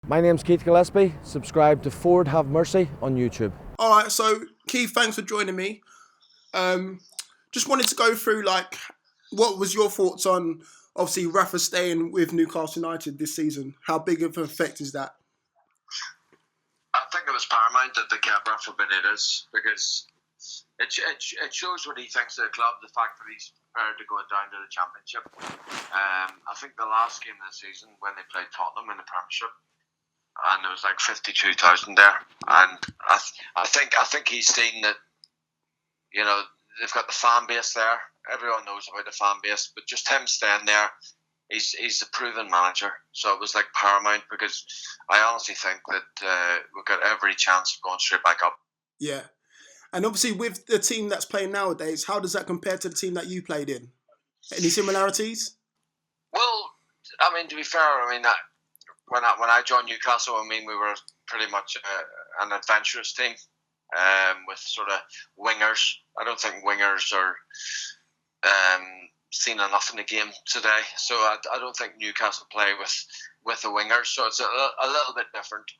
My name's Keith Gillespie. Subscribe to Forde Have Mercy on YouTube. All right, so Keith, thanks for joining me. Just wanted to go through, what was your thoughts on, obviously, Rafa staying with Newcastle United this season? How big of an effect is that? I think it was paramount that they kept Rafa Benitez because it shows what he thinks of the club, the fact that he's prepared to go down to the Championship. I think the last game of the season when they played Tottenham in the Premiership, and there was like 52,000 there, and I think he's seen that, you know, they've got the fan base there. Everyone knows about the fan base, but just him staying there, he's a proven manager. So it was like paramount because I honestly think that we've got every chance of going straight back up. Yeah. And obviously with the team that's playing nowadays, how does that compare to the team that you played in? Any similarities? Well, I mean, to be fair, I mean, when I joined Newcastle, I mean, we were pretty much an adventurous team with sort of wingers. I don't think wingers are seen enough in the game today. So I don't think Newcastle play with the wingers. So it's a little bit different.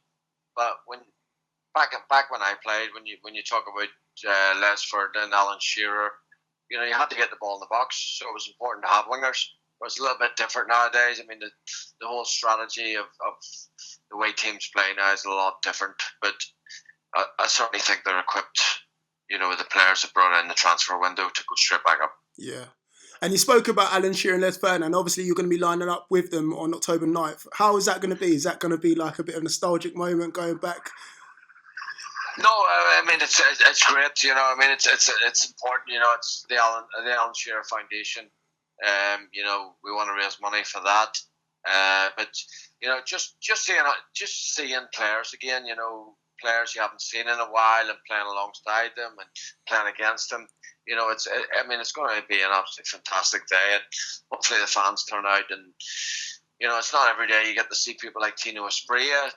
But back when I played, when you talk about Forde and Alan Shearer, you know, you had to get the ball in the box. So it was important to have wingers. But it's a little bit different nowadays. I mean, the whole strategy of the way teams play now is a lot different. But I certainly think they're equipped, you know, with the players that brought in the transfer window to go straight back up. Yeah. And you spoke about Alan Shearer and Forde, and obviously you're going to be lining up with them on October 9th. How is that going to be? Is that going to be like a bit of a nostalgic moment going back? No, I mean it's great. You know, I mean it's important. You know, it's the Alan Shearer Foundation. You know, we want to raise money for that. But you know, just seeing players again. You know, players you haven't seen in a while and playing alongside them and playing against them. You know, it's going to be an absolutely fantastic day, and hopefully the fans turn out. And you know, it's not every day you get to see people like Tino Asprilla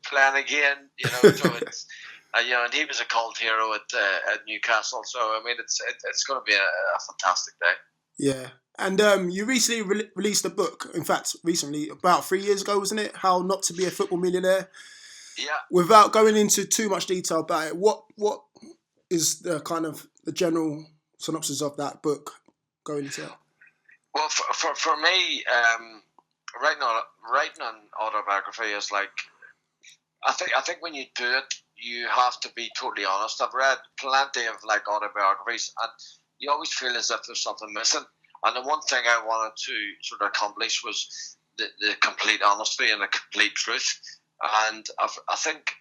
playing again. You know, so it's. You know, and he was a cult hero at Newcastle. So I mean, it's going to be a fantastic day. Yeah. And you recently released a book, in fact, recently, about 3 years ago, wasn't it? How Not to Be a Football Millionaire. Yeah. Without going into too much detail about it, what is the kind of the general synopsis of that book going into? Well, for me, writing an autobiography is like, I think when you do it, you have to be totally honest. I've read plenty of like autobiographies, and you always feel as if there's something missing. And the one thing I wanted to sort of accomplish was the complete honesty and the complete truth. And I think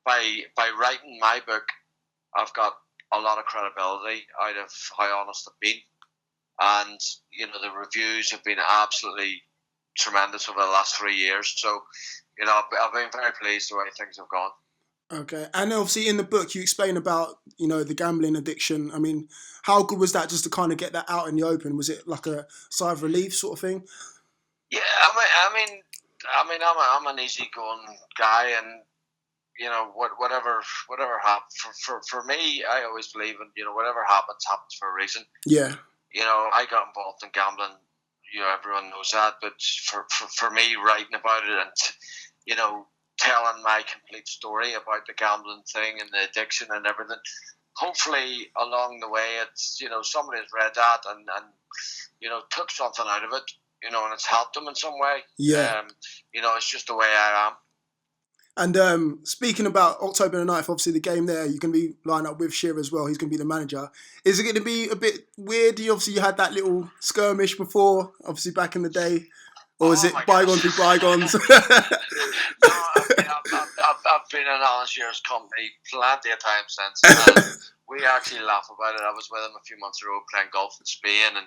by writing my book, I've got a lot of credibility out of how honest I've been. And, you know, the reviews have been absolutely tremendous over the last 3 years. So, you know, I've been very pleased the way things have gone. Okay. And obviously in the book you explain about, you know, the gambling addiction. I mean, how good was that just to kind of get that out in the open? Was it like a sigh of relief sort of thing? Yeah, I mean, I'm an easygoing guy, and you know, whatever happens for me, I always believe in, you know, whatever happens for a reason. Yeah. You know, I got involved in gambling. You know, everyone knows that, but for me, writing about it and, you know, telling my complete story about the gambling thing and the addiction and everything. Hopefully, along the way, it's, you know, somebody has read that and you know, took something out of it, you know, and it's helped them in some way. Yeah. You know, it's just the way I am. And speaking about October the 9th, obviously the game there, you're going to be lining up with Shearer as well. He's going to be the manager. Is it going to be a bit weird? Obviously, you had that little skirmish before, obviously back in the day. Or is it bygones be bygones? No, I've been in Alan Shearer's company plenty of times since. We actually laugh about it. I was with him a few months ago playing golf in Spain, and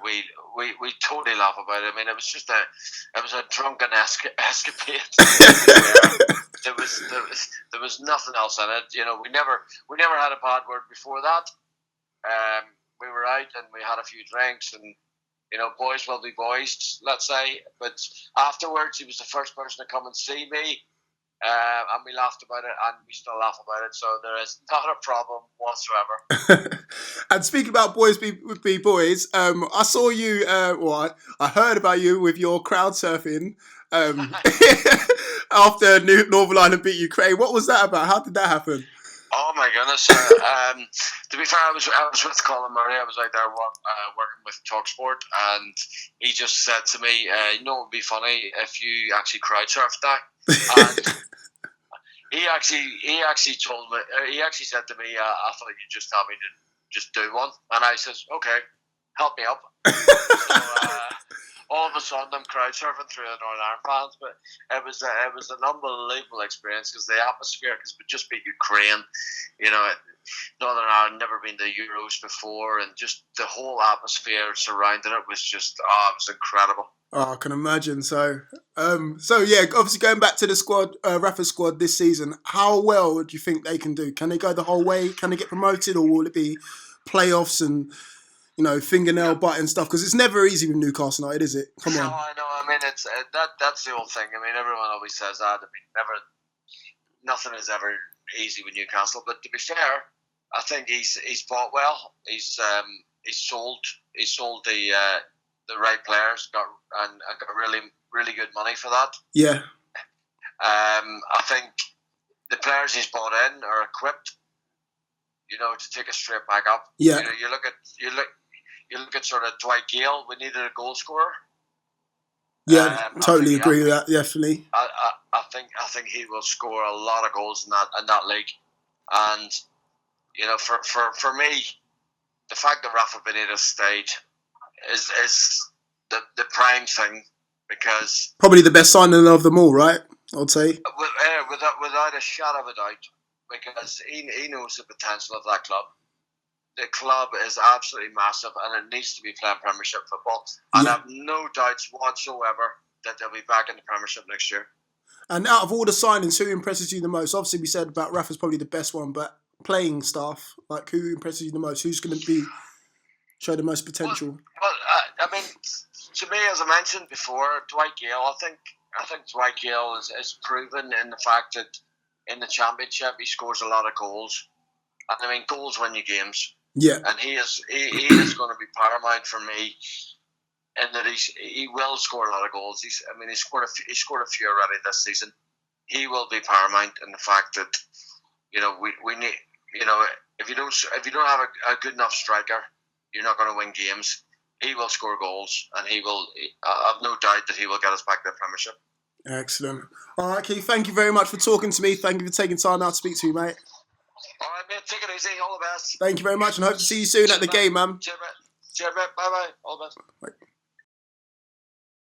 we totally laugh about it. I mean, it was a drunken escapade. There was nothing else in it. You know, we never had a bad word before that. We were out and we had a few drinks, and you know, boys will be boys, let's say. But afterwards, he was the first person to come and see me. And we laughed about it, and we still laugh about it. So there is not a problem whatsoever. And speaking about boys be boys, I saw you. I heard about you with your crowd surfing. after Northern Ireland beat Ukraine. What was that about? How did that happen? Oh my goodness! To be fair, I was with Colin Murray. I was out there working with Talksport, and he just said to me, "You know, it would be funny if you actually crowd surfed that." And he actually told me. He actually said to me, "I thought you just tell me to just do one," and I says, "Okay, help me up." So, all of a sudden, I'm crowd surfing through the Northern Ireland fans, but it was an unbelievable experience because the atmosphere, because we just beat Ukraine, you know, Northern Ireland never been to Euros before, and just the whole atmosphere surrounding it was just, it was incredible. Oh, I can imagine. So yeah, obviously going back to the squad, Rafa's squad this season, how well do you think they can do? Can they go the whole way? Can they get promoted, or will it be playoffs and fingernail biting stuff? Because it's never easy with Newcastle United, is it? Come on. No, I know. I mean, it's that's the whole thing. I mean, everyone always says that. I mean, nothing is ever easy with Newcastle. But to be fair, I think he's bought well. He's sold the right players, got really good money for that. Yeah. I think the players he's bought in are equipped, to take us straight back up. Yeah. You look at sort of Dwight Gale. We needed a goal scorer. Yeah, totally agree with that. Definitely. I think he will score a lot of goals in that league, and for me, the fact that Rafa Benitez stayed is the prime thing, because probably the best signing of them all, right? I'd say without a shadow of a doubt, because he knows the potential of that club. The club is absolutely massive, and it needs to be playing Premiership football. And I have no doubts whatsoever that they'll be back in the Premiership next year. And out of all the signings, who impresses you the most? Obviously, we said about Rafa's probably the best one, but playing staff, like, who impresses you the most? Who's going to show the most potential? Well, I mean, to me, as I mentioned before, Dwight Gale. I think Dwight Gale is proven in the fact that in the Championship he scores a lot of goals. And I mean, goals win you games. Yeah, and he is going to be paramount for me, in that he will score a lot of goals. He scored a few already this season. He will be paramount in the fact that we need, if you don't have a good enough striker, you're not going to win games. He will score goals, and I have no doubt that he will get us back to the Premiership. Excellent. All right, Keith, thank you very much for talking to me. Thank you for taking time out to speak to me, mate. All right, mate. Take it easy. All the best. Thank you very much, and hope to see you soon at the game, man. Cheers, mate. Bye-bye. All the best. Bye.